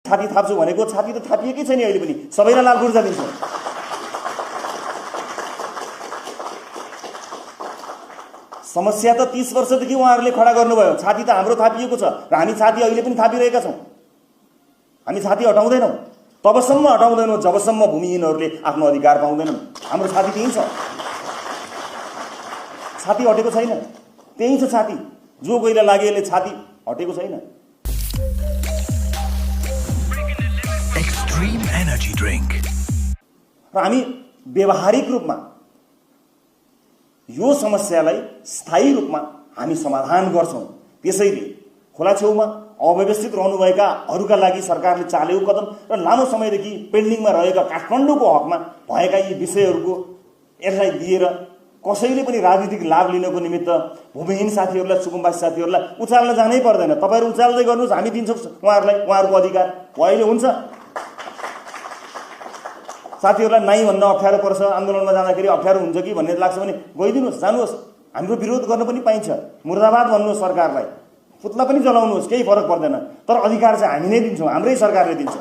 छाती थाप्छु भनेको छाती त थापिएकै छैन अहिले पनि, सबैलाई लाल पूर्जा दिन्छ। समस्या त 30 वर्षदेखि उहाँहरूले खडा गर्नुभयो। छाती त हाम्रो थापिएको छ र हामी छाती अहिले पनि थापिरहेका छौँ। हामी छाती हटाउँदैनौँ, तबसम्म हटाउँदैनौँ जबसम्म भूमिहीनहरूले आफ्नो अधिकार पाउँदैनन्। हाम्रो छाती त्यही छ, छाती हटेको छैन, त्यही छ छाती। जो कोहीलाई लागेले छाती हटेको छैन। Extreme energy drink. र हामी व्यवहारिक रूपमा यो समस्यालाई स्थायी रूपमा हामी समाधान गर्छौँ। त्यसैले खोला छेउमा अव्यवस्थित रहनुभएका अरूका लागि सरकारले चालेको कदम र लामो समयदेखि पेन्डिङमा रहेका काठमाडौँको हकमा भएका यी विषयहरूको यसलाई लिएर कसैले पनि राजनीतिक लाभ लिनको निमित्त भूमिहीन साथीहरूलाई, सुकुम्बासी साथीहरूलाई उचाल्न जानै पर्दैन। तपाईँहरू उचाल्दै गर्नुहोस्, हामी दिन्छौँ उहाँहरूलाई उहाँहरूको अधिकार। अहिले हुन्छ साथीहरूलाई नाइ भन्न अप्ठ्यारो पर्छ, आन्दोलनमा जाँदाखेरि अप्ठ्यारो हुन्छ कि भन्ने लाग्छ भने गइदिनुहोस्, जानुहोस्। हाम्रो विरोध गर्न पनि पाइन्छ, मुर्दाबाद भन्नुहोस् सरकारलाई, पुतला पनि जलाउनुहोस्, केही फरक पर्दैन। तर अधिकार चाहिँ हामी नै दिन्छौँ, हाम्रै सरकारले दिन्छ।